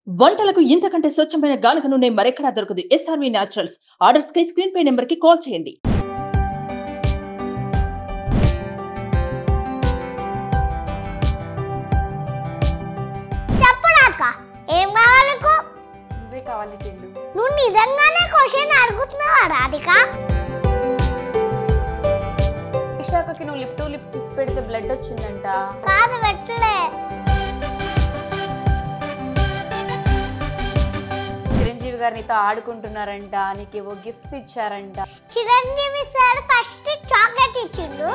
వంటలకు ఇంతకంటే స్వచ్ఛమైన గానుగ నూనె మరెక్కడా దొరకదు. SRV naturals. ఆర్డర్స్ కై స్క్రీన్ పై నెంబర్ కి కాల్ చేయండి. ఏం కావాలి నీకు? నువ్వే కావాలి టిల్లు. నువ్వు నిజంగానే క్వశ్చన్ అడుగుతున్నావా రాధిక? విశాఖకి నువ్వు లిప్ టు లిప్ కిస్ పెడితే బ్లడ్ వచ్చిందంట. కాదు పెట్టలే. చిరంజీవి గారు నీతో ఆడుకుంటున్నారంట, నీకేవో గిఫ్ట్స్ ఇచ్చారంట. చిరంజీవి సార్ ఫస్ట్ చాక్లెట్ ఇచ్చిండు.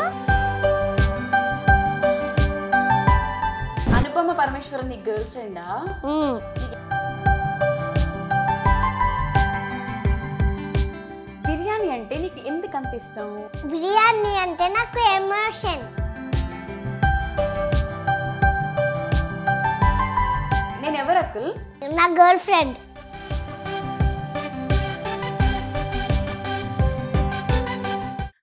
అనుపమ పరమేశ్వరన్ నీ గర్ల్ ఫ్రెండా? బిర్యానీ అంటే నీకు ఎందుకు అంత ఇష్టం? బిర్యానీ అంటే నాకు ఎమోషన్. నేను ఎవరు అక్కుల్? నా girl friend.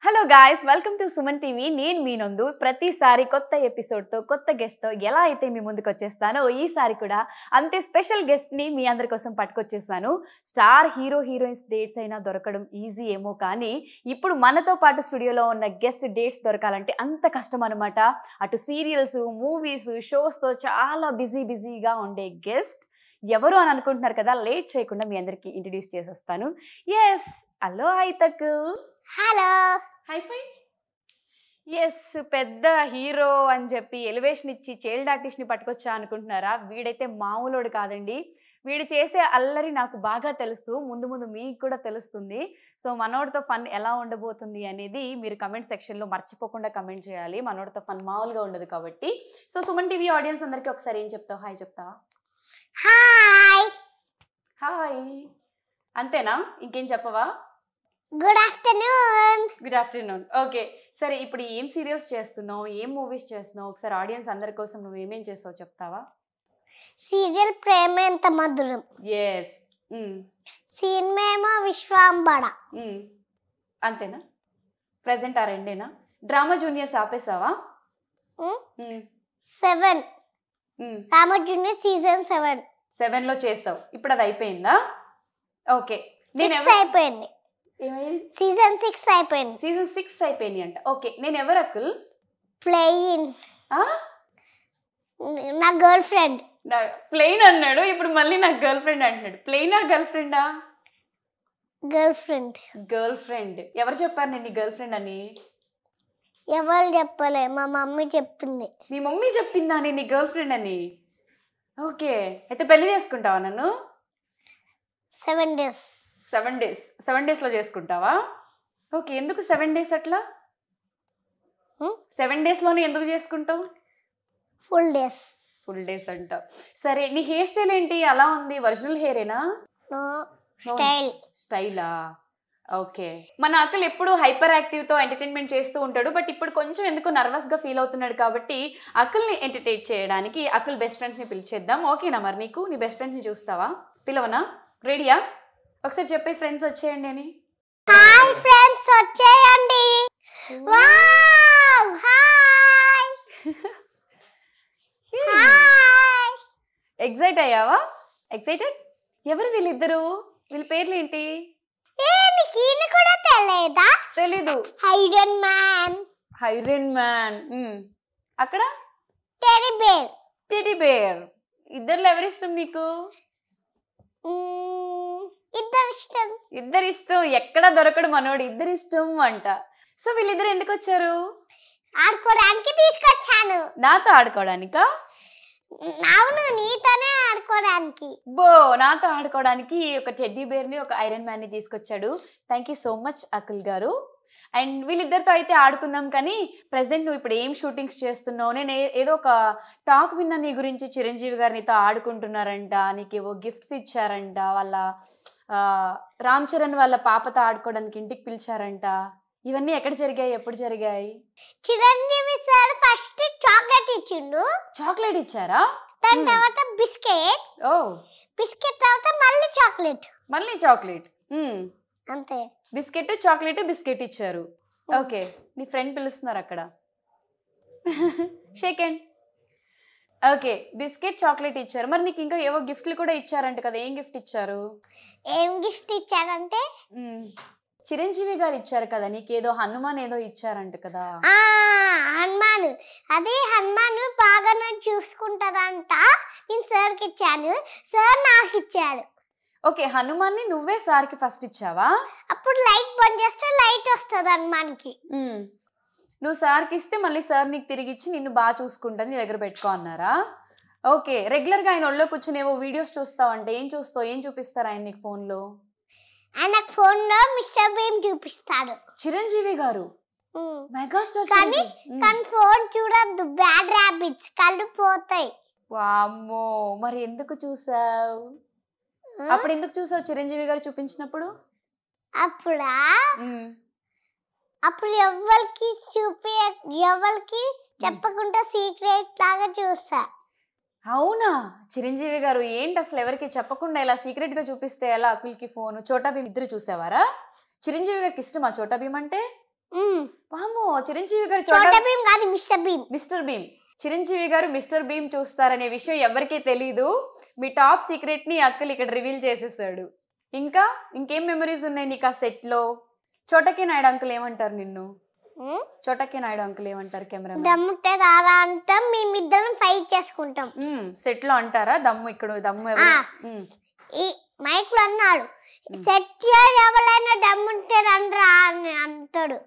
Hello guys, welcome to Suman TV. నేను మీ నందు. ప్రతిసారి కొత్త ఎపిసోడ్తో కొత్త గెస్ట్తో ఎలా అయితే మీ ముందుకు వచ్చేస్తానో ఈసారి కూడా అంతే స్పెషల్ గెస్ట్ని మీ అందరి కోసం పట్టుకొచ్చేస్తాను. స్టార్ హీరో హీరోయిన్స్ డేట్స్ అయినా దొరకడం ఈజీ ఏమో, కానీ ఇప్పుడు మనతో పాటు స్టూడియోలో ఉన్న గెస్ట్ డేట్స్ దొరకాలంటే అంత కష్టం అనమాట. అటు సీరియల్స్, మూవీస్, షోస్తో చాలా బిజీగా ఉండే గెస్ట్ ఎవరు అని అనుకుంటున్నారు కదా. లేట్ చేయకుండా మీ అందరికీ ఇంట్రడ్యూస్ చేసేస్తాను. ఎస్, హలో హైతక్. హలో. Hi five. ఎస్, పెద్ద హీరో అని చెప్పి ఎలివేషన్ ఇచ్చి చైల్డ్ ఆర్టిస్ట్ని పట్టుకొచ్చా అనుకుంటున్నారా? వీడైతే మామూలుడు కాదండి. వీడు చేసే అల్లరి నాకు బాగా తెలుసు, ముందు ముందు మీకు కూడా తెలుస్తుంది. సో మనోడితో ఫన్ ఎలా ఉండబోతుంది అనేది మీరు కమెంట్ సెక్షన్లో మర్చిపోకుండా కమెంట్ చేయాలి. మనోడితో ఫన్ మామూలుగా ఉండదు కాబట్టి. సో సుమన్ టీవీ ఆడియన్స్ అందరికీ ఒకసారి ఏం చెప్తావు? హాయ్ చెప్తావా? హాయ్. హాయ్ అంతేనా? ఇంకేం చెప్పవా? Good afternoon. Good afternoon. Okay, సరే. ఇప్పుడు ఏం సీరియల్స్ చేస్తున్నావు, ఏం మూవీస్ చేస్తున్నావు? ఒకసారి ఆడియన్స్ అందరి కోసం నువ్వు ఏమేం చేసావు చెప్తావా? సీరియల్ ప్రేమ ఎంత మధురం. ఎస్. సినిమా ఏమో విశ్వాంబడ. అంతేనా? ప్రెసెంట్ ఆ రెండేనా? డ్రామా జూనియర్స్ ఆపేసావా? 7. డ్రామా జూనియర్ సీజన్ 7లో చేస్తావు. ఇప్పుడు అది అయిపోయిందా? ఓకే. 6 అయిపోయింది. సీజన్ 6 అయిపోయింది. సీజన్ 6 అయిపోయింది అంట. ఓకే, నేను ఎవరు అక్కుల్? ప్లేయింగ్. నా గర్ల్ ఫ్రెండ్. ప్లెయిన్ అన్నాడు, ఇప్పుడు మళ్ళీ నాకు గర్ల్ ఫ్రెండ్ అంటున్నాడు. ప్లెయినా గర్ల్ ఫ్రెండా? Girl friend. Girl friend. ఎవరు చెప్పారు నేను గర్ల్ ఫ్రెండ్ అని? ఎవరు చెప్పలే, మా మమ్మీ చెప్పింది. మీ మమ్మీ చెప్పిందా నేను గర్ల్ ఫ్రెండ్ అని? ఓకే, అయితే పెళ్లి చేసుకుంటావా నన్ను? 7 days. 7 days. 7 daysలో చేసుకుంటావా? ఓకే, ఎందుకు 7 days అట్లా? 7 daysలోనే ఎందుకు చేసుకుంటావు? Full days. ఫుల్ డేస్ అంట. సరే, నీ హెయిర్ స్టైల్ ఏంటి అలా ఉంది? ఒరిజినల్ హెయిరేనా? స్టైలా? ఓకే. మన అక్కలు ఎప్పుడు హైపర్ యాక్టివ్తో ఎంటర్టైన్మెంట్ చేస్తూ ఉంటాడు, బట్ ఇప్పుడు కొంచెం ఎందుకు నర్వస్గా ఫీల్ అవుతున్నాడు. కాబట్టి అక్కల్ని ఎంటర్టైన్ చేయడానికి అక్కల్ బెస్ట్ ఫ్రెండ్స్ని పిలిచేద్దాం. ఓకేనా? మరి నీకు నీ బెస్ట్ ఫ్రెండ్స్ని చూస్తావా? పిలవనా? రెడీయా? ఒకసారి చెప్పే ఫ్రెండ్స్ వచ్చేయండి అని. హాయ్ ఫ్రెండ్స్, వచ్చేయండి. Wow, hi. హాయ్. ఎక్సైట్ అయ్యావా? ఎక్సైటెడ్? ఎవరు వీళ్ళిద్దరు? వీళ్ళ పేర్లు ఏంటి? నీకు కూడా తెలియదా? తెలీదు. Iron man. Iron man. అక్కడ టెడ్డీ బేర్. Teddy bear. ఇద్దర్లో ఎవరి ఇష్టం నీకు? ఇద్దరు ఇష్టం. ఎక్కడ దొరకడు మనోడు, ఇద్దరు ఇష్టం అంట. సో వీళ్ళిద్దరు ఎందుకు వచ్చారు? ఆడుకోవడానికి తీసుకొచ్చాను. నాతో ఆడుకోవడానికా? అవును, నీతోనే ఆడుకోవడానికి. నాతో ఆడుకోవడానికి ఒక టెడ్డీ బేర్ని, ఒక ఐరన్ మ్యాన్ని తీసుకొచ్చాడు. Thank you so much Akul గారు. అండ్ వీళ్ళిద్దరితో అయితే ఆడుకుందాం, కానీ ప్రెసెంట్ నువ్వు ఇప్పుడు ఏం షూటింగ్స్ చేస్తున్నావు? నేను ఏదో ఒక టాక్ విన్నా నీ గురించి. చిరంజీవి గారు నీతో ఆడుకుంటున్నారంట, నీకేవో గిఫ్ట్స్ ఇచ్చారంట, వాళ్ళ రామ్ చరణ్ వాళ్ళ పాపతో ఆడుకోవడానికి ఇంటికి పిలిచారంట. ఇవన్నీ ఎక్కడ జరిగాయి, ఎప్పుడు జరిగాయి? చిరంజీవి సార్ ఫస్ట్ చాక్లెట్ ఇచ్చిండు. చాక్లెట్ ఇచ్చారా? దాని తర్వాత బిస్కెట్. బిస్కెట్ తర్వాత మళ్ళీ చాక్లెట్. మళ్ళీ చాక్లెట్. అంతే. బిస్కెట్, చాక్లెట్, బిస్కెట్ ఇచ్చారు. ఓకే, నీ ఫ్రెండ్ పిలుస్తున్నారు అక్కడ. Shake hand. Okay, biscuit chocolate ఇచ్చారు. మరి నీకు ఇంకా ఏవో గిఫ్ట్లు కూడా ఇచ్చారంట కదా, ఏం గిఫ్ట్ ఇచ్చారు? ఏం గిఫ్ట్ ఇచ్చారంటే చిరంజీవి గారు ఇచ్చారు కదా నీకేదో, హనుమాన్ ఏదో ఇచ్చారంట కదా. హనుమాన్, అది హనుమాన్ బాగా నన్ను చూసుకుంటదంట. నేను సార్కి ఇచ్చాను, సార్ నాకు ఇచ్చాడు. ఓకే, హనుమాన్ని నువ్వే సార్కి ఫస్ట్ ఇచ్చావా? అప్పుడు లైట్ బంద్ చేస్తే లైట్ వస్తుంది హనుమాన్కి. నువ్వు సార్కి ఇస్తే మళ్ళీ సార్ నీకు తిరిగి ఇచ్చి నిన్ను బాగా చూసుకుంటుంది, నీ దగ్గర పెట్టుకో అన్నారా? ఓకే, రెగ్యులర్గా ఆయన ఒళ్ళో కూర్చుని ఏవో వీడియోస్ చూస్తావంటే ఏం చూస్తావు, ఏం చూపిస్తారు ఆయన నీకు ఫోన్లో? ఆయనకు ఫోన్లో మిస్టర్ బీమ్ చూపిస్తాడు చిరంజీవి గారు, మెగాస్టార్. కానీ ఫోన్ చూడద్దు, బ్యాడ్ ర్యాబిట్స్, కళ్ళు పోతాయి. వామ్మో, మరి ఎందుకు చూసావు? అప్పుడు ఎందుకు చూసావు చిరంజీవి గారు చూపించినప్పుడు? అప్పుడు ఎవరికి చెప్పకుండా సీక్రెట్ లాగా చూసా. అవునా? చిరంజీవి గారు ఏంటి అసలు ఎవరికి చెప్పకుండా ఇలా సీక్రెట్ గా చూపిస్తే ఎలా? అకుల్కి ఫోన్, చోటా భీమ్ ఇద్దరు చూసేవారా? చిరంజీవి గారికి ఇష్టమా చోటా భీమ్ అంటే? వామ్మో, చిరంజీవి గారు చోటా భీమ్ కాదు, మిస్టర్ భీమ్. మిస్టర్ భీమ్. చిరంజీవి గారు మిస్టర్ భీమ్ చూస్తారనే విషయం ఎవరికీ తెలీదు. మీ టాప్ సీక్రెట్ ని అక్కుల్ ఇక్కడ రివీల్ చేసేసాడు. ఇంకేం మెమరీస్ ఉన్నాయి నీకు ఆ సెట్ లో? చోటకి నాయుడు అంకుల్ ఏమంటారు నిన్ను? చోటకి నాయుడు అంకుల్ ఏమంటారు? కెమెరా దమ్ముంటే రారా అంటాం, మేమిద్దరం ఫైట్ చేసుకుంటాం. సెట్ లో అంటారా దమ్ము? ఇక్కడ దమ్ము ఈ మైక్ లో అన్నాడు, సెట్ ఎవరైనా దమ్ముంటే రండ్రా అని అంటాడు.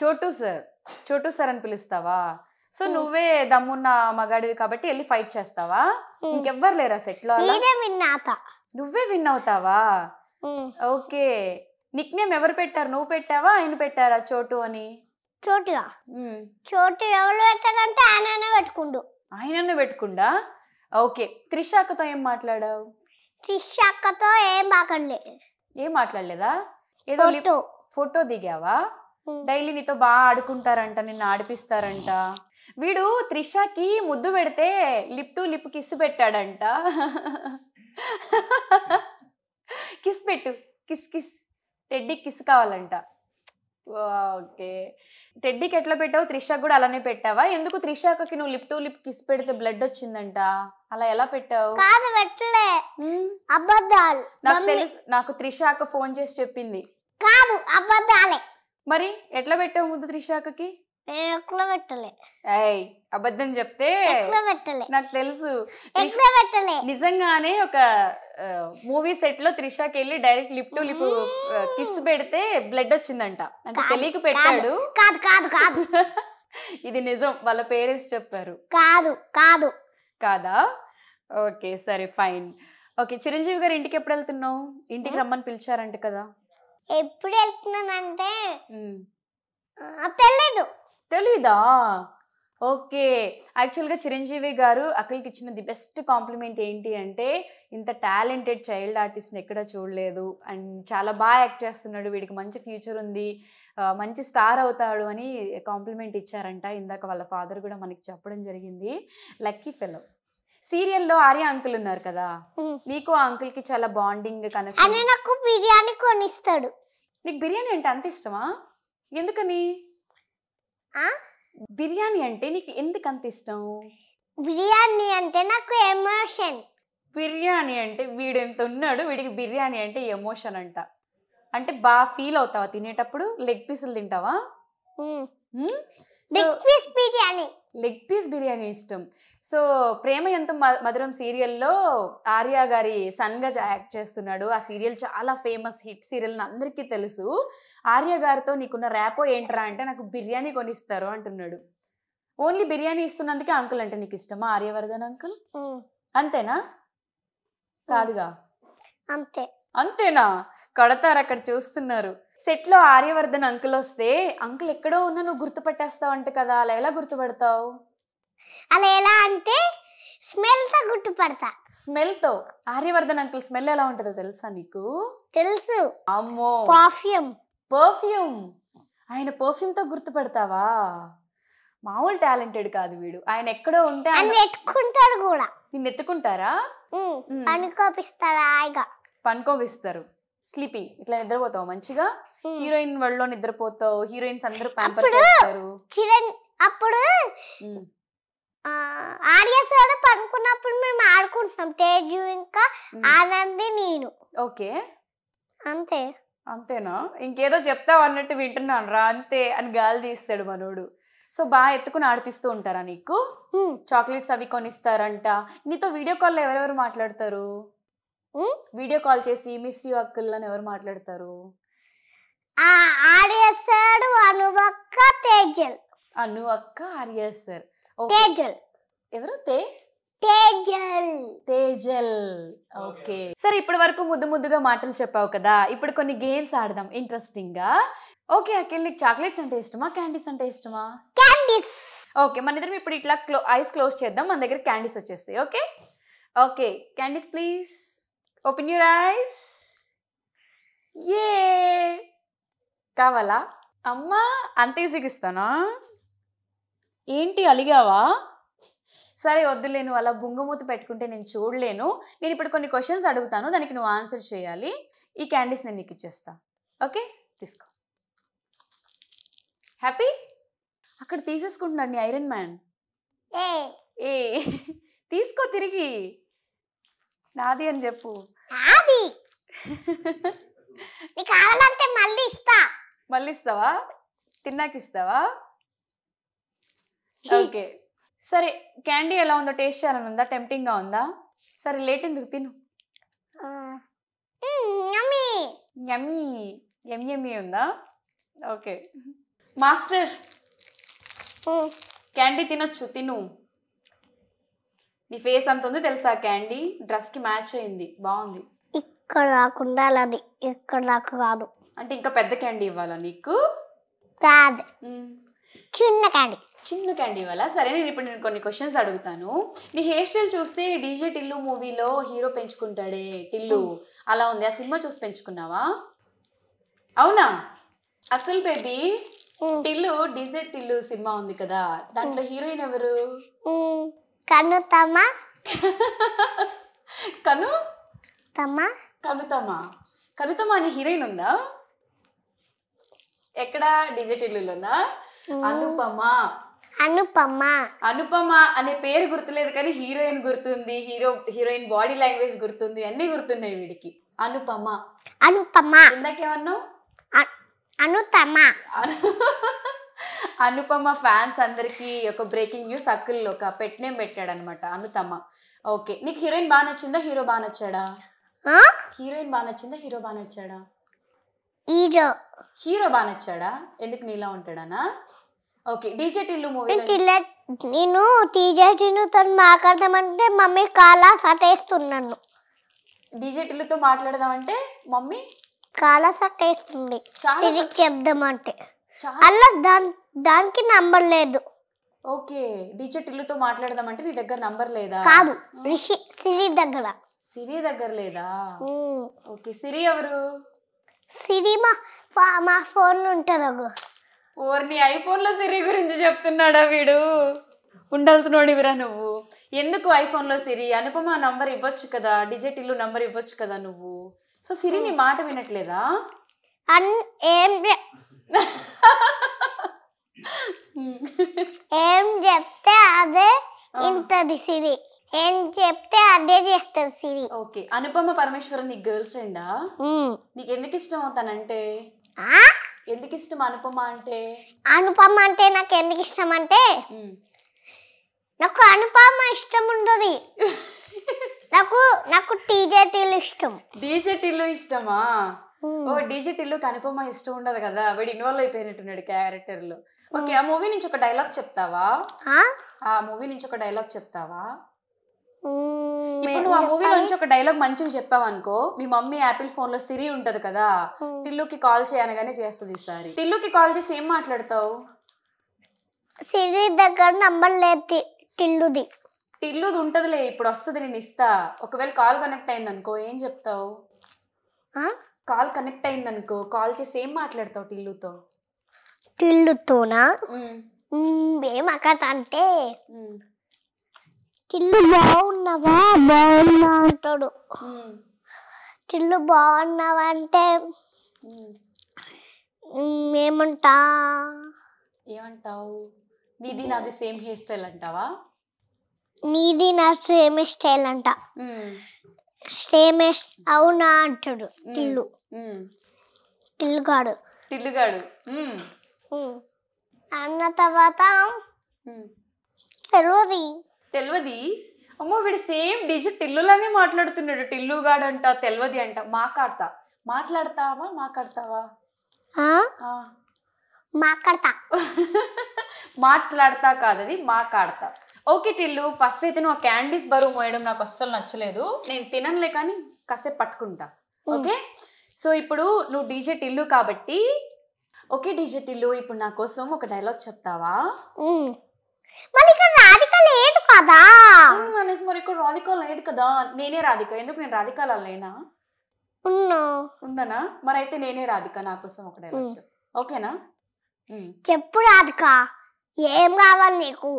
చోటు సార్ అని పిలుస్తావా? సో నువ్వే దమ్మున్న మగాడివి కాబట్టి వెళ్ళి ఫైట్ చేస్తావా? ఇంకెవ్వరు లేరా సెట్ లో? నువ్వే విన్ అవుతావా? ఓకే, నిక్ నేమ్ ఎవరు పెట్టారు? నువ్వు పెట్టావా, ఆయన పెట్టారా చోటు అని? చోటు ఎవరు పెట్టారంటే ఆయననే పెట్టుకుండు. ఆయననే పెట్టుకుండా. ఓకే, త్రిషాకతో ఏం మాట్లాడావు? త్రిషాకతో ఏం మాట్లాడలేదా? ఏదో ఫోటో దిగావా? డైలీ నీతో బాగా ఆడుకుంటారంట, నిన్ను ఆడిపిస్తారంట. వీడు త్రిషాకి ముద్దు పెడితే లిప్ టు లిప్ కిస్ పెట్టాడంట. కిస్ పెట్టు, కిస్ టెడ్డీ కిస్ కావాలంట. ఓకే, టెడ్డీకి ఎట్లా పెట్టావు? త్రిషాకి కూడా అలానే పెట్టావా? ఎందుకు త్రిషాకి నువ్వు లిప్ టు లిప్ కిస్ పెడితే బ్లడ్ వచ్చిందంట, అలా ఎలా పెట్టావు? నాకు తెలుసు, నాకు త్రిషాక ఫోన్ చేసి చెప్పింది. కాదు, అబద్ధాలే. మరి ఎట్లా పెట్టావు ముద్దు త్రిషాకకి? అబద్ధం చెప్తే నాకు తెలుసు. నిజంగానే ఒక మూవీ సెట్ లో త్రిషాకి వెళ్ళి direct lip to lip kiss పెడితే బ్లడ్ వచ్చిందంట, అంటే తెలియక పెట్టాడు. ఇది నిజం, వాళ్ళ పేరెంట్స్ చెప్పారు. కాదా? ఓకే, సరే ఫైన్. ఓకే, చిరంజీవి గారు ఇంటికి ఎప్పుడు వెళ్తున్నావు? ఇంటికి రమ్మని పిలిచారంట కదా. ఎప్పుడు వెళ్తున్నానంటే తెలీదా? ఓకే, యాక్చువల్గా చిరంజీవి గారు అఖిల్కి ఇచ్చిన ది బెస్ట్ కాంప్లిమెంట్ ఏంటి అంటే, ఇంత టాలెంటెడ్ చైల్డ్ ఆర్టిస్ట్ని ఎక్కడా చూడలేదు, అండ్ చాలా బాగా యాక్ట్ చేస్తున్నాడు, వీడికి మంచి ఫ్యూచర్ ఉంది, మంచి స్టార్ అవుతాడు అని కాంప్లిమెంట్ ఇచ్చారంట. ఇందాక వాళ్ళ ఫాదర్ కూడా మనకి చెప్పడం జరిగింది. Lucky fellow. సీరియల్లో ఆర్య అంకుల్ ఉన్నారు కదా, నీకు ఆ అంకుల్ కి చాలా బాండింగ్ కనెక్షన్. నాకు బిర్యానీ కొనిస్తాడు. నీకు బిర్యానీ అంటే అంత ఇష్టమా? ఎందుకని? బిర్యానీ అంటే నీకు ఎందుకు అంత ఇష్టం? బిర్యానీ అంటే నాకు ఎమోషన్. బిర్యానీ అంటే వీడు ఎంత ఉన్నాడు, వీడికి బిర్యానీ అంటే ఎమోషన్ అంట. అంటే బాగా ఫీల్ అవుతావా తినేటప్పుడు? లెగ్ పీసులు తింటావా? లెగ్ పీస్ బిర్యానీ ఇష్టం. సో ప్రేమ ఎంత మధురం సీరియల్లో ఆర్య గారి సన్గా యాక్ట్ చేస్తున్నాడు. ఆ సీరియల్ చాలా ఫేమస్ హిట్ సీరియల్, అందరికీ తెలుసు. ఆర్య గారితో నీకున్న ర్యాపో ఏంట్రా అంటే, నాకు బిర్యానీ కొనిస్తారు అంటున్నాడు. ఓన్లీ బిర్యానీ ఇస్తున్నందుకే అంకుల్ అంటే నీకు ఇష్టమా? ఆర్యవర్ధన్ అంకుల్ అంతేనా? కాదుగా. అంతేనా? కడతారు, అక్కడ చూస్తున్నారు. సెట్ లో ఆర్యవర్ధన్ అంకుల్ వస్తే, అంకుల్ ఎక్కడో ఉన్నా నువ్వు గుర్తుపట్టేస్తావు అంట కదా, అలా ఎలా గుర్తుపడతావు? అలా ఎలా అంటే స్మెల్ తో గుర్తుపడతా. స్మెల్ తో? ఆర్యవర్ధన్ అంకుల్ స్మెల్ ఎలా ఉంటుందో తెలుసా నీకు? తెలుసు. అమ్మో, పర్ఫ్యూమ్. ఆయన పర్ఫ్యూమ్ తో గుర్తుపడతావా? మామూలు టాలెంటెడ్ కాదు వీడు. ఆయన ఎక్కడో ఉంటే ఎత్తుకుంటారు కూడా. నిన్ను ఎత్తుకుంటారా? పనుకోపిస్తారు. స్లీపింగ్, ఇట్లా నిద్రపోతావు మంచిగా. హీరోయిన్ వాళ్ళలో నిద్రపోతావు, హీరోయిన్స్ అందరూ ప్యాంపర్ చేస్తారు. అప్పుడు ఉమ్, ఆర్యసాడు పడుకున్నప్పుడు మేము ఆడుకుంటున్నాం తేజు ఇంకా ఆనంది నేను ఓకే అంతే. అంతేనా? ఇంకేదో చెప్తావు అన్నట్టు వింటున్నాను రా అంతే అని గాలి తీస్తాడు మనోడు. సో బాగా ఎత్తుకుని ఆడిపిస్తూ ఉంటారా నీకు? చాక్లెట్స్ అవి కొనిస్తారంట. నీతో వీడియో కాల్లో ఎవరెవరు మాట్లాడతారు? వీడియో కాల్ చేసి మిస్ యూ అక్కుల్ అని ఎవరు మాట్లాడతారు? ఆర్యసాడు అనువక్క తేజల్. అను అక్క ఆర్య సార్. తేజల్ ఎవరు? తేజల్. తేజల్. ఓకే సరే, ఇప్పటి వరకు ముద్దు ముద్దుగా మాటలు చెప్పావు కదా, ఇప్పుడు కొన్ని గేమ్స్ ఆడదాం ఇంట్రెస్టింగ్ గా. ఓకే అఖిల్, నీకు చాక్లెట్స్ అంటే ఇష్టమా క్యాండీస్ అంటే ఇష్టమా? క్యాండీస్. ఓకే మన ఇద్దరం ఇప్పుడు ఇట్లా ఐస్ క్లోజ్ చేద్దాం, మన దగ్గర క్యాండీస్ వచ్చేస్తాయి. Okay okay candies please open your eyes. ఏ కావాలా? అమ్మా అంత ఈజీగా ఇస్తానా? ఏంటి అలిగావా? సరే వద్దులే, నువ్వు అలా బుంగమూత పెట్టుకుంటే నేను చూడలేను. నేను ఇప్పుడు కొన్ని క్వశ్చన్స్ అడుగుతాను, దానికి నువ్వు ఆన్సర్ చేయాలి. ఈ క్యాండీస్ నేను నీకు ఇచ్చేస్తా. ఓకే తీసుకో. హ్యాపీ? అక్కడ తీసేసుకుంటున్నాడు నీ ఐరన్ మ్యాన్. ఏ తీసుకో తిరిగి. నాది అని చెప్పు. నీకు కావాలంటే మళ్ళీ ఇస్తా. మళ్ళీ ఇస్తావా? తిన్నాక ఇస్తావా? ఓకే సరే, క్యాండీ ఎలా ఉందో టేస్ట్ చేయాలని ఉందా? టెంప్టింగ్గా ఉందా? సరే లేట్ ఎందుకు, తిను. యమ్మీ యమ్మీ ఉందా? ఓకే మాస్టర్, క్యాండీ తినొచ్చు, తిను. నీ ఫేస్ అంత ఉంది తెలుసా, క్యాండీ డ్రెస్కి మ్యాచ్ అయింది, బాగుంది. ఇక్కడ దాకా ఉండాలి, అది ఇక్కడ దాకా కాదు. అంటే ఇంకా పెద్ద క్యాండీ ఇవ్వాలా నీకు? కాదు, చిన్న క్యాండీ. చిన్న క్యాండీ ఇవ్వాలా? సరే నేను ఇప్పుడు నేను కొన్ని క్వశ్చన్స్ అడుగుతాను. నీ హెయిర్ స్టైల్ చూస్తే డీజే టిల్లు మూవీలో హీరో పెంచుకుంటాడే టిల్లు, అలా ఉంది. ఆ సినిమా చూసి పెంచుకున్నావా? అవునా Akul baby? Tillu DJ Tillu cinema ఉంది కదా, దాంట్లో హీరోయిన్ ఎవరు? కనుతమా. కనుతమా అని హీరోయిన్ ఉందా? ఎక్కడ? డీజే టిల్లులోనా? అనుపమ అనే పేరు గుర్తులేదు కానీ హీరోయిన్ గుర్తుంది, హీరోయిన్ బాడీ లాంగ్వేజ్ గుర్తుంది, అన్ని గుర్తున్నాయి వీడికి. అనుపమ. ఇందాకేమన్నావు? అనుపమ ఫ్యాన్స్ అందరికి ఒక బ్రేకింగ్ న్యూస్, అక్కుల్ ఒక పెట్ నేమ్ పెట్టాడు అనమాట, అనుతమ. ఓకే నీకు హీరోయిన్ బాగా నచ్చిందా, హీరో బాగా నచ్చాడా? హీరోయిన్ బాగా నచ్చిందా, హీరో బాగా నచ్చాడా? హీరో బాగా నచ్చాడా? ఎందుకు నీలా ఉంటాడానా? ఓకే డీజే టిల్లు మూవీ నేను డీజే టిల్లుతో మాట్లాడదామంటే మమ్మీ కాలా సటేస్తున్నాను. డీజే టిల్లుతో మాట్లాడదామంటే మమ్మీ కాలా సటేస్తుంది చెప్దామంటే. అలా దానికి నంబర్ లేదు. ఓకే డీజే టిల్లుతో మాట్లాడదామంటే నీ దగ్గర నంబర్ లేదా? కాదు, సిరి దగ్గర. సిరి దగ్గర లేదా? ఓకే సిరి ఎవరు? సిరి మా ఫోన్ ఉంటారు. ఓర్ని ఐఫోన్లో సిరి గురించి చెప్తున్నాడా వీడు? ఉండాల్సినోడివిరా నువ్వు. ఎందుకు ఐఫోన్లో సిరి? అనుపమ నంబర్ ఇవ్వచ్చు కదా, డీజే టిల్లు నంబర్ ఇవ్వచ్చు కదా నువ్వు. సో సిరి నీ మాట వినట్లేదా? ఏం చెప్తే అదే ఇంటది సిరి, ఏం చెప్తే అదే చేస్తుంది సిరి. ఓకే అనుపమ పరమేశ్వరన్ నీ గర్ల్ ఫ్రెండా? నీకు ఎందుకు ఇష్టం అవుతానంటే? ఎందుకు ఇష్టం అనుపమ అంటే? అనుపమ అంటే నాకు ఎందుకు ఇష్టం అంటే నాకు అనుపమ ఇష్టం ఉండదు, నాకు డీజే టిల్లు ఇష్టం. డీజే టిల్లు ఇష్టమా? ఓ డీజే టిల్లుకి అనుపమ ఇష్టం ఉండదు కదా, వీడు ఇన్వాల్వ్ అయిపోయినట్టున్నాడు క్యారెక్టర్ లో. ఓకే ఆ మూవీ నుంచి ఒక డైలాగ్ చెప్తావా? ఆ మూవీ నుంచి ఒక డైలాగ్ చెప్తావా? ఇప్పుడు నువ్వు ఆ మూవీలో నుంచి ఒక డైలాగ్ మంచిగా చెప్పావు అనుకో, మీ మమ్మీ యాపిల్ ఫోన్ లో సిరి ఉంటది కదా, టిల్లుకి కాల్ చేయనగానే చేస్తుంది. ఈసారి టిల్లుకి కాల్ చేసి ఏం మాట్లాడతావు? సిరి దగ్గర నంబర్ లేదు టిల్లుది. టిల్లుది ఉంటదిలే, ఇప్పుడు వస్తుంది నేను ఇస్తా. ఒకవేళ కాల్ కనెక్ట్ అయింది అనుకో ఏం చెప్తావు? కాల్ కనెక్ట్ అయింది అనుకో కాల్ చేసి ఏం మాట్లాడతావు టిల్లుతో? టిల్లుతోనా ఏమకంటే టిల్లు బాగున్నావా బాగున్నా అంటాడు. టిల్లు బాగున్నావా అంటే ఏమంటావు? నీది నాది సేమ్ హెయిర్ స్టైల్ అంటావా? నీది నా సేమ్ స్టైల్ అంట. సేమ్ అవునా అంటాడు టిల్లుగాడు. అన్న తర్వాత తెలియదు. అమ్మో వీడు సేమ్ డిజిట్ టిల్లులానే మాట్లాడుతున్నాడు. టిల్లుగాడు అంట, తెలియదు అంట. మాట్లాడతావా? మాట్లాడతా కాదది, మాట్లాడతా. ఓకే టిల్లు, ఫస్ట్ అయితే నువ్వు క్యాండీస్ బరువు మోయడం నాకు అస్సలు నచ్చలేదు. నేను తిననులే కానీ కాసేపు పట్టుకుంటా. ఓకే, సో ఇప్పుడు నువ్వు డీజే టిల్లు కాబట్టి, ఓకే డీజే టిల్లు ఇప్పుడు నా కోసం ఒక డైలాగ్ చెప్తావా? మరి ఇక్కడ రాధిక లేదు కదా. మరి ఇక్కడ రాధిక లేదు కదా. నేనే రాధిక. ఎందుకు నేను రాధిక లేనా? ఉన్నానా? మరి అయితే నేనే రాధిక. నా కోసం ఒక డైలాగ్ చెప్పు. ఓకేనా? చెప్పు రాధిక, ఏం కావాలి నీకు?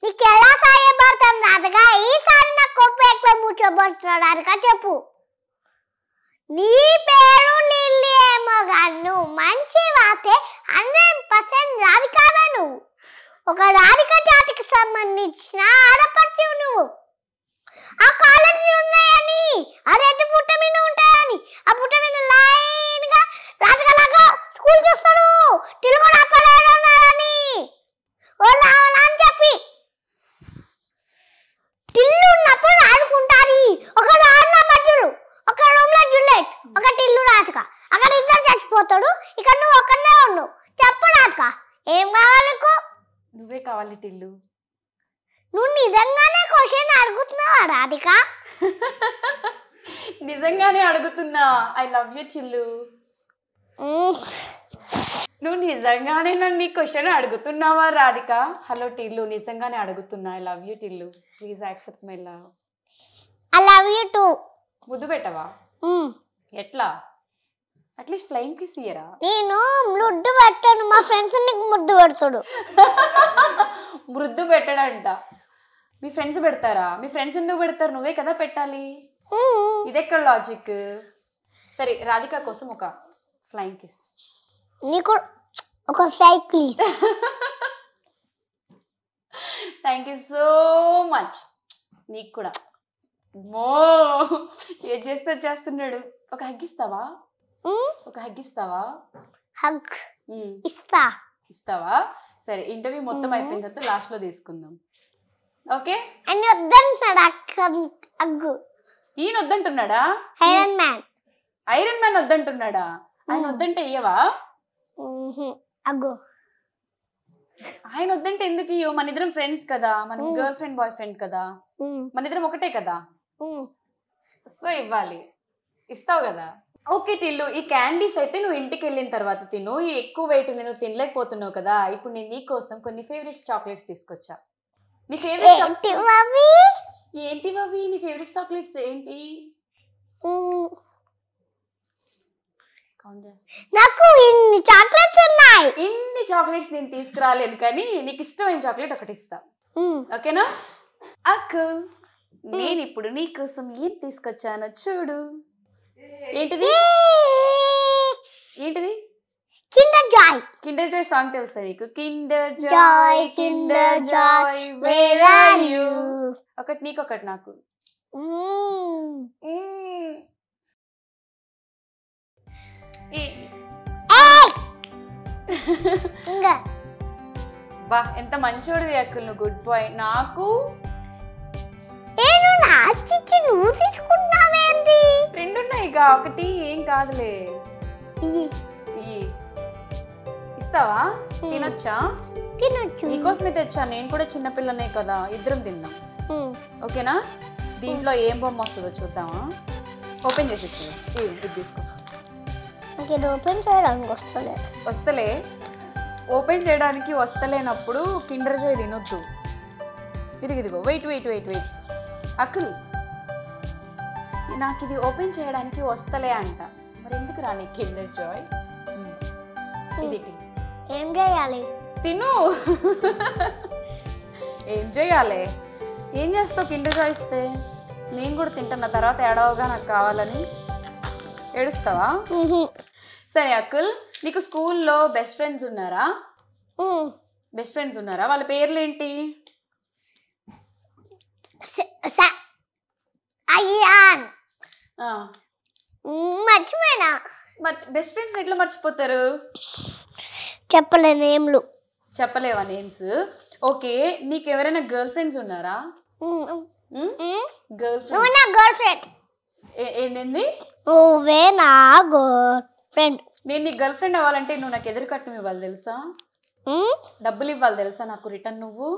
నీకు ఎలా సాయపడతాను రాధిక? ఈసారి నా కొప్ప ఎక్కువ ముచ్చబడుతున్నాడు రాధిక. చెప్పు. నీ పేరు లిల్లీ ఏమో కానీ నువ్వు మంచి వాతే 100% రాధికావే. నువ్వు ఒక రాధిక జాతికి సంబంధించిన ఆడపడుచువు. నువ్వు ఆ కాలేజీ ఉన్నాయని, ఆ రెడ్డి పుట్ట మీద ఉంటాయని, ఆ పుట్ట మీద లైన్ గా రాధికలాగా స్కూల్ చూస్తాడు. తెలుగు ఉన్నారని అని చెప్పి టిల్లు ఉన్నప్పుడు ఆడుకుంటారు. ఒక ఆడిన మధ్యలో ఒక రూమ్ లో జుల్లెట్, ఒక టిల్లు రాధిక. అక్కడ ఇద్దరు చచ్చిపోతాడు. ఇక్కడ నువ్వు ఒక్కడే ఉన్నావు. చెప్పు రాధిక, ఏం కావాలి నీకు? నువ్వే కావాలి టిల్లు. నువ్వు నిజంగానే క్వశ్చన్ అడుగుతున్నావా రాధిక? నిజంగానే అడుగుతున్నా. I love you Tillu. నువ్వు నిజంగానే నన్ను క్వశ్చన్ అడుగుతున్నావా రాధిక? హలో టిల్లు, నిజంగానే అడుగుతున్నా. I love you Tillu. Please accept my love. I love you to. ముద్దు పెట్టవా? ఎట్లా? అట్లీస్ట్ ఫ్లైయింగ్ కిస్ ఇయరా? నేను ముద్దు పెట్టాను. మా ఫ్రెండ్స్ నీకు ముద్దు పెడతాడు. ముద్దు పెట్టడంట. మీ ఫ్రెండ్స్ పెడతారా? మీ ఫ్రెండ్స్ ఎందుకు పెడతారు? నువ్వే కదా పెట్టాలి. ఇదెక్కడ లాజిక్? సరే రాధిక కోసం ఒక ఫ్లైయింగ్ కిస్. నీకు ఒక flight please. Thank you so much. నీకు కూడా. మో ఏం చేస్తున్నాడు. ఒక హగ్ ఇస్తావా? ఒక హగ్ ఇస్తావా? హగ్ ఇస్తావా? సరే, ఇంటర్వ్యూ మొత్తం అయిపోయిన తర్వాత లాస్ట్ లో తీసుకుందాం. ఓకే? అని వద్దంటున్నాడు. హగ్గు ఈయన వద్దంటున్నాడా? Iron man వద్దంటున్నాడా? ఆయన వద్దంటే ఇయ్యవా? ఆయన వద్దంటే ఎందుకు ఇయ్యవు? మన ఇద్దరం ఫ్రెండ్స్ కదా, మనం గర్ల్ ఫ్రెండ్ బాయ్ ఫ్రెండ్ కదా, మన ఇద్దరం ఒకటే కదా, సో ఇవ్వాలి. ఇస్తావు కదా? ఓకే టిల్లు, ఈ క్యాండీస్ అయితే నువ్వు ఇంటికి వెళ్ళిన తర్వాత తిను. ఈ ఎక్కువ వెయిట్ ఉంది, నువ్వు తినలేకపోతున్నావు కదా. ఇప్పుడు నేను నీ కోసం కొన్ని ఫేవరెట్ చాక్లెట్స్ తీసుకొచ్చా. నీ ఫేవరెట్ ఏంటి అవి? నీ ఫేవరెట్ చాక్లెట్స్ ఏంటి? నాకు ఇన్ని చాక్లెట్స్ ఉన్నాయి. ఇన్ని చాక్లెట్స్ నేను తీసుకురాలేను, కానీ నీకు ఇష్టమైన చాక్లెట్ ఒకటి ఇస్తా. ఓకేనా? అక్క, నేను ఇప్పుడు నీ కోసం ఏం తీసుకొచ్చానో చూడు. ఏంటిది? కిండర్ జాయ్ సాంగ్ తెలుసా నీకు? Kinder Joy where are you. ఒకటి నీకు, ఒకటి నాకు. బా, ఎంత మంచోడివి అక్కుల్ నువ్వు. Good boy. నాకు నువ్వు తీసుకున్నావేంటి? రెండున్నాయిగా, ఒకటి ఏం కాదులే. ఇస్తావా? తినొచ్చా? తినొచ్చు. నీకోసమే తెచ్చా. నేను కూడా చిన్నపిల్లనే కదా, ఇద్దరం తిన్నాం. ఓకేనా? దీంట్లో ఏం బొమ్మ వస్తుందో చూద్దామా? ఓపెన్ చేసేస్తుంది. ఇది తీసుకో. ఓపెన్ చేయడానికి వస్తలే. ఓపెన్ చేయడానికి వస్తలేనప్పుడు కిండర్ జాయ్ తినొద్దు. ఇదిగో వెయిట్ అక్కుల్, నాకు ఇది ఓపెన్ చేయడానికి వస్తలే అంట. మరి ఎందుకు రాని కిండర్ జాయ్? ఇది ఏం చేయాలి? తిను. ఏం చేయాలి? ఏం చేస్తావు కిండర్ జాయ్ ఇస్తే? నేను కూడా తింటున్నా. తర్వాత ఏడవగా నాకు కావాలని ఏడుస్తావా? సరే అక్కుల్, నీకు స్కూల్లో బెస్ట్ ఫ్రెండ్స్ ఉన్నారా? బెస్ట్ ఫ్రెండ్స్ ఉన్నారా? వాళ్ళ పేర్లు ఏంటి? అయ్యాన్ ఆ, మర్చిపోయినా. బెస్ట్ ఫ్రెండ్స్ ఎట్లా మర్చిపోతారు? చెప్పలే నేమ్లు. చెప్పలేవా నేమ్స్? ఓకే, నీకు ఎవరైనా గర్ల్ ఫ్రెండ్స్ ఉన్నారా? Girl friend? నువ్వు నా గర్ల్ ఫ్రెండ్. ఏంటండి? నువ్వే నా గర్ల్ ఫ్రెండ్. నేను నీ గర్ల్ ఫ్రెండ్ అవ్వాలంటే నువ్వు నాకు ఎదురు కట్నం ఇవ్వాలి తెలుసా? డబ్బులు ఇవ్వాలి తెలుసా నాకు రిటర్న్ నువ్వు?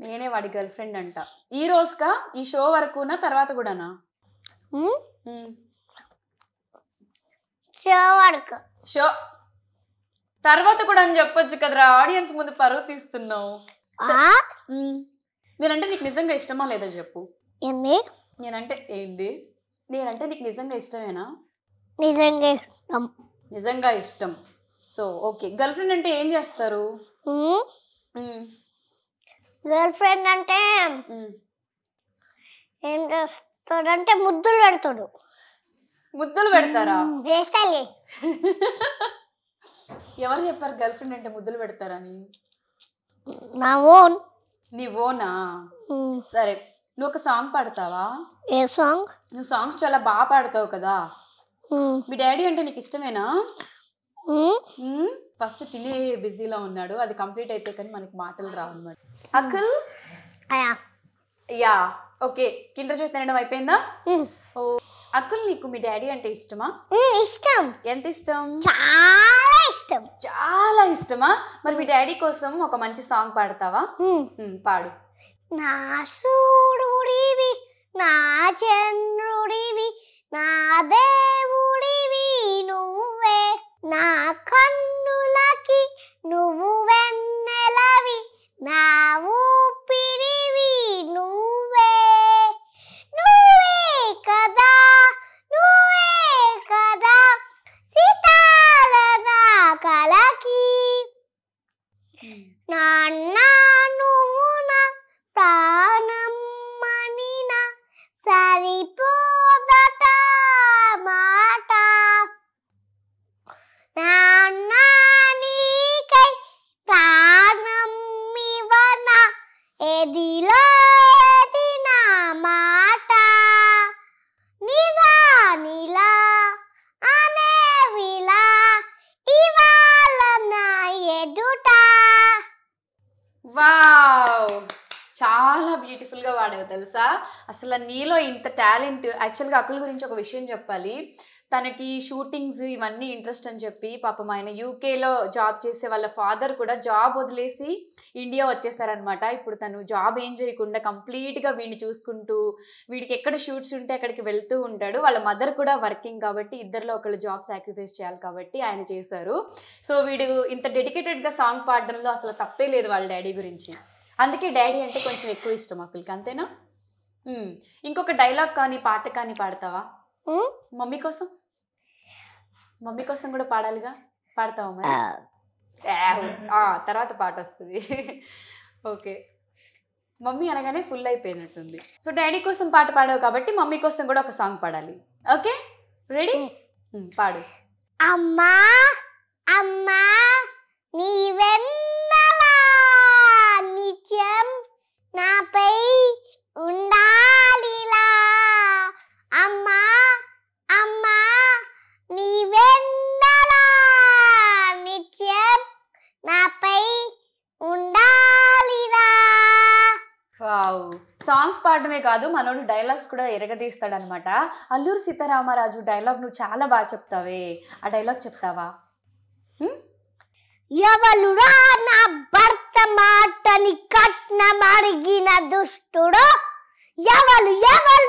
నేనే వాడి గర్ల్ ఫ్రెండ్ అంట. ఈ రోజుకా, ఈ షో వరకునా తర్వాత కూడానా? షో తర్వాత కూడా అని చెప్పొచ్చు కదరా, ఆడియన్స్ ముందు పరువు తీస్తున్నావు. నేనంటే నీకు నిజంగా ఇష్టమా లేదా చెప్పు. నేనంటే ఏంది? నేనంటే నీకు నిజంగా ఇష్టమేనా? నిజంగా ఇష్టం. సో ఓకే, గర్ల్ ఫ్రెండ్ అంటే ఏం చేస్తారు? గర్ల్ ఫ్రెండ్ అంటే ఏం చేస్తాడంటే ముద్దులు పెడతాడు. ముద్దులు పెడతారా? ఎవరు చెప్పారు గర్ల్ ఫ్రెండ్ అంటే ముద్దులు పెడతారని? నా ఓన్. నీ ఓనా? సరే, నువ్వు ఒక సాంగ్ పాడతావా? ఏ సాంగ్? నువ్వు సాంగ్స్ చాలా బాగా పాడతావు కదా. మీ డాడీ అంటే నీకు ఇష్టమేనా? ఫస్ట్ తినే బిజీలో ఉన్నాడు, అది కంప్లీట్ అయితే కానీ మనకి మాటలు రావు అన్నమాట. Akhil yeah okay, Kinder Joy తినడం అయిపోయిందా? అఖిల్, నీకు మీ డాడీ అంటే ఇష్టమా? ఇష్టం. ఎంత ఇష్టం? చాలా ఇష్టం. చాలా ఇష్టమా? మరి మీ డాడీ కోసం ఒక మంచి సాంగ్ పాడతావా? పాడు. నా సూర్యుడివి, నా చంద్రుడివి, నా దేవుడివి నువ్వే, నా కన్నులకి నువ్వు వెన్నెలవి, నా ఊపిరివి నువ్వే, నువ్వే కదా, నువ్వే కదా సీతాల నా కలకి, నాన్న నువ్వు నా ప్రాణం మనిన సరిపోదట మాట, నాన్న నీకై ప్రాణం ఇవ్వన ఎదిలో ఎదిన మాట, నిజానిలా అనేవిలా ఇవాళ నా ఎదుట. వావ్, చాలా బ్యూటిఫుల్ గా వాడావు తెలుసా. అసలు నీలో ఇంత టాలెంట్. యాక్చువల్గా అఖిల్ గురించి ఒక విషయం చెప్పాలి. తనకి షూటింగ్స్ ఇవన్నీ ఇంట్రెస్ట్ అని చెప్పి పాపం ఆయన యూకేలో జాబ్ చేసే వాళ్ళ ఫాదర్ కూడా జాబ్ వదిలేసి ఇండియా వచ్చేస్తారనమాట. ఇప్పుడు తను జాబ్ ఏం చేయకుండా కంప్లీట్గా వీడిని చూసుకుంటూ, వీడికి ఎక్కడ షూట్స్ ఉంటే అక్కడికి వెళ్తూ ఉంటాడు. వాళ్ళ మదర్ కూడా వర్కింగ్ కాబట్టి ఇద్దరిలో ఒకళ్ళు జాబ్ సాక్రిఫైస్ చేయాలి కాబట్టి ఆయన చేశారు. సో వీడు ఇంత డెడికేటెడ్గా సాంగ్ పాడడంలో అసలు తప్పే లేదు వాళ్ళ డాడీ గురించి. అందుకే డాడీ అంటే కొంచెం ఎక్కువ ఇష్టం అఖిల్కి, అంతేనా? ఇంకొక డైలాగ్ కానీ పాట కానీ పాడతావా? మమ్మీ కోసం? మమ్మీ కోసం కూడా పాడాలిగా, పాడతావా మరి? తర్వాత పాట వస్తుంది. ఓకే, మమ్మీ అనగానే ఫుల్ అయిపోయినట్టుంది. సో డాడీ కోసం పాట పాడావు కాబట్టి మమ్మీ కోసం కూడా ఒక సాంగ్ పాడాలి. Okay, ready? పాడు. అమ్మా అమ్మా నీవెన్నలా నిత్యం నాపై ఉండాలిలా, అమ్మా అమ్మా నీవెన్నలా నిత్యం నాపై ఉండాలిరా. వావ్, సాంగ్స్ పాడడమే కాదు మనోడు డైలాగ్స్ కూడా ఎరగదీస్తాడనమాట. అల్లూరి సీతారామరాజు డైలాగ్ నువ్వు చాలా బాగా చెప్తావే, ఆ డైలాగ్ చెప్తావా? ఎవలురా నా భర్త మాటని కట్నం అడిగిన దుష్టుడు, ఎవరు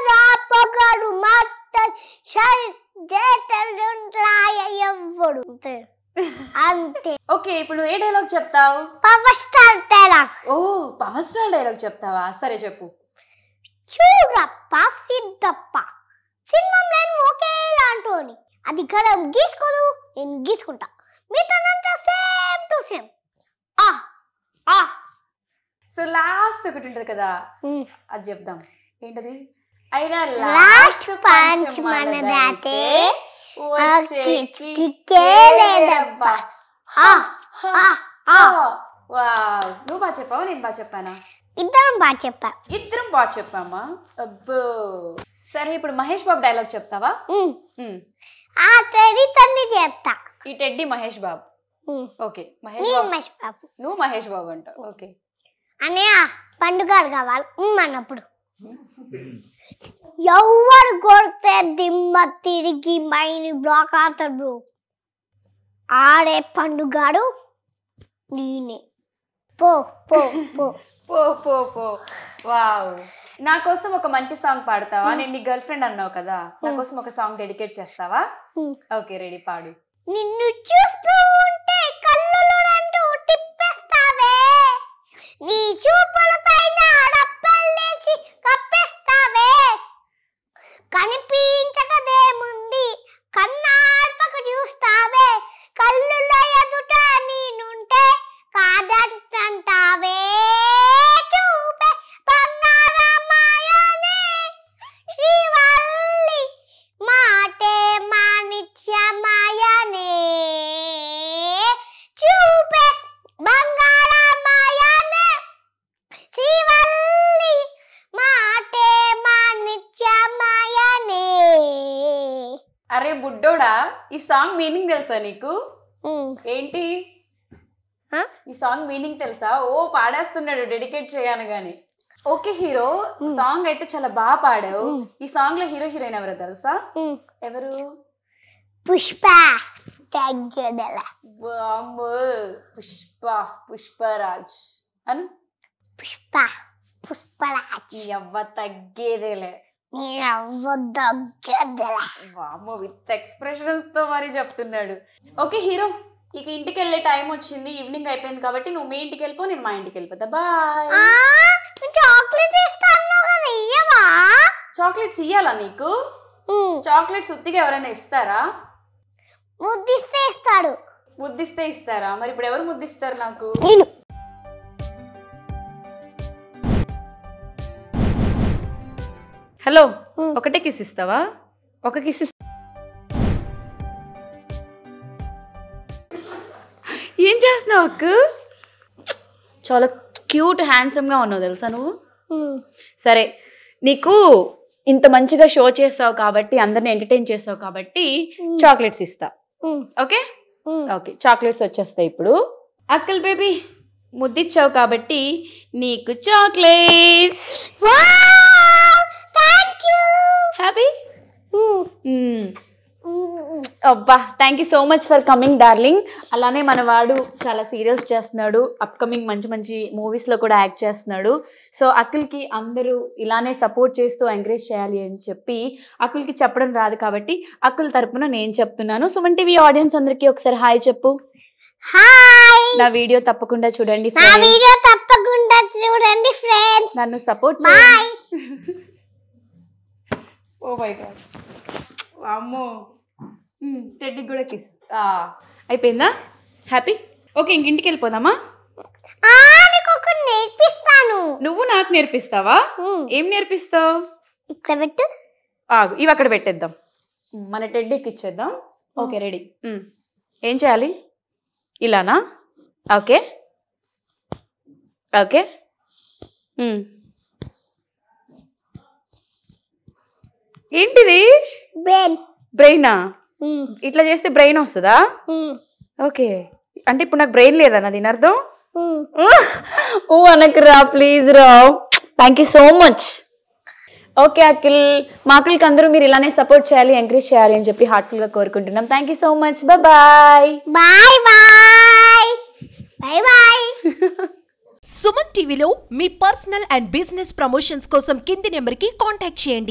రా పొగరు మాట ఎవ్వడు అంతే. ఓకే, ఇప్పుడు ఏ డైలాగ్ చెప్తావు? Power star dialogue. ఓ, పవర్ స్టార్ డైలాగ్ చెప్తావా? సరే చెప్పు. చూడప్ప సిద్ధప్ప సినిమా నేను ఒకేలాంటి అది కలం గీసుకోదు, నేను గీసుకుంటా, మీతోనంతా same to same. So last ఒకటి ఉంటుంది కదా, అది చెప్దాం. ఏంటది? అయినా లాస్ట్ పంచ్ మనదాతే వచ్చే కిక్కే లేదబ్బా. వావ్, నువ్వు బాగా చెప్పావా నేను బాగా చెప్పానా? ఇద్దరం బాగా చెప్పా. ఇద్దరం బాగా చెప్పామా? అబ్బో. సరే ఇప్పుడు మహేష్ బాబు డైలాగ్ చెప్తావా? ఆ చరిత్రని చెప్తా. ఈ టెడ్డి మహేష్ బాబు. ఓకే మహేష్ నేను బాబు. మహేష్ బాబు. నువ్వు మహేష్ బాబు అంటావు. ఓకే. అన్నయ్య పండుగ కావాలి అన్నప్పుడు ఎవరు కొడితే దిమ్మ తిరిగి మైని బ్లాక్ అవుతారు బ్రో. ఆడే పండుగాడు నేనే. పో పో పో పో పో పో. వావ్. నా కోసం ఒక మంచి సాంగ్ పాడతావా? నేను నీ గర్ల్ ఫ్రెండ్ అన్నావు కదా, నా కోసం ఒక సాంగ్ డెడికేట్ చేస్తావా? ఓకే రెడీ, పాడు. నిన్ను చూస్తూ ఉంటే కళ్ళులంటూ తిప్పేస్తావే, నీ చూపుల పైన డప్పల్లేసి కప్పేస్తావే, కనిపించకదేముంది కన్నార్పక చూస్తావే, కళ్ళుల ఎదుట నేనుంటే కాదంటావే, చూపే బంగారమాయనే శ్రీవల్లి మాటే మాణిక్యమాయనే, చూపే బంగారమాయనే శ్రీవల్లి మాటే మాణిక్యమాయనే. అరే బుడ్డోడా, ఈ సాంగ్ మీనింగ్ తెలుసా నీకు? ఏంటి ఈ సాంగ్ మీనింగ్ తెలుసా? ఓ పాడేస్తున్నాడు డెడికేట్ చేయను గాని. ఓకే హీరో, సాంగ్ అయితే చాలా బాగా పాడావు. ఈ సాంగ్ లో హీరో హీరోయిన్ ఎవరో తెలుసా? ఎవరు? పుష్ప. పుష్ప పుష్పరాజ్ అను. పుష్ప పుష్పరాజ్. ఎవ్వ తగ్గేదేలే. వామ్మో, విత్ ఎక్స్ప్రెషన్స్ తో మరి చెప్తున్నాడు. ఓకే హీరో, ఇక ఇంటికి వెళ్ళే టైం వచ్చింది, ఈవినింగ్ అయిపోయింది కాబట్టి నువ్వు మీ ఇంటికి వెళ్ళిపో, నేను మా ఇంటికి వెళ్ళిపోతా. బాయ్. చాక్లెట్ ఇస్తాను కదా, ఇయ్యవా? చాక్లెట్స్ ఇయ్యాలా నీకు? చాక్లెట్స్ ఉత్తిగా ఎవరైనా ఇస్తారా? ముద్దిస్తే ఇస్తాడు. ముద్దిస్తే ఇస్తారా? మరి ఇప్పుడు ఎవరు ముద్దిస్తారు నాకు? హలో, ఒకటే కిస్ ఇస్తావా? ఒక కిస్ ఏం చేస్తున్నావు అక్క? చాలా క్యూట్ హ్యాండ్సమ్గా ఉన్నావు తెలుసా నువ్వు. సరే, నీకు ఇంత మంచిగా షో చేస్తావు కాబట్టి, అందరిని ఎంటర్టైన్ చేస్తావు కాబట్టి చాక్లెట్స్ ఇస్తా. ఓకే ఓకే, చాక్లెట్స్ వచ్చేస్తాయి ఇప్పుడు. అక్కల్ బేబీ, ముద్దిచ్చావు కాబట్టి నీకు చాక్లెట్స్. హ్యాపీ? అబ్బా, thank you so much for coming darling. అలానే మన వాడు చాలా సీరియల్స్ చేస్తున్నాడు, అప్కమింగ్ మంచి మంచి మూవీస్లో కూడా యాక్ట్ చేస్తున్నాడు. సో అఖిల్కి అందరూ ఇలానే సపోర్ట్ చేస్తూ ఎంకరేజ్ చేయాలి అని చెప్పి అఖిల్కి చెప్పడం రాదు కాబట్టి అఖిల్ తరపున నేను చెప్తున్నాను. సుమన్ టీవీ ఆడియన్స్ అందరికీ ఒకసారి హాయ్ చెప్పు. హాయ్. నా వీడియో తప్పకుండా చూడండి ఫ్రెండ్స్. నన్ను సపోర్ట్ చేయండి. ఓ మై గాడ్, అమ్మో. టెడ్డీకి కూడా కిస్ అయిపోయిందా? హ్యాపీ? ఓకే, ఇంటికి వెళ్ళిపోదామా? నేర్పిస్తాను. నువ్వు నాకు నేర్పిస్తావా? ఏం నేర్పిస్తావు? ఇక్కడ పెట్టు. ఇవి అక్కడ పెట్టేద్దాం, మన టెడ్డీకి ఇచ్చేద్దాం. Okay ready. ఏం చేయాలి? ఇలానా? Okay okay. ఏంటిది? బ్రెయినా? ఇట్లా చేస్తే బ్రెయిన్ వస్తుందా? ఓకే, అంటే ఇప్పుడు నాకు బ్రెయిన్ లేదన్న దీని అర్థం? ఓ అనకు రా, ప్లీజ్ రా. Thank you so much. Okay Akhil, మా అఖిల్కి అందరూ మీరు ఇలానే సపోర్ట్ చేయాలి, ఎంకరేజ్ చేయాలి అని చెప్పి హార్ట్ఫుల్గా కోరుకుంటున్నాం. Thank you so much. Bye bye bye bye bye. Suman టీవీలో మీ పర్సనల్ అండ్ బిజినెస్ ప్రమోషన్స్ కోసం కింది నెంబర్కి కాంటాక్ట్ చేయండి.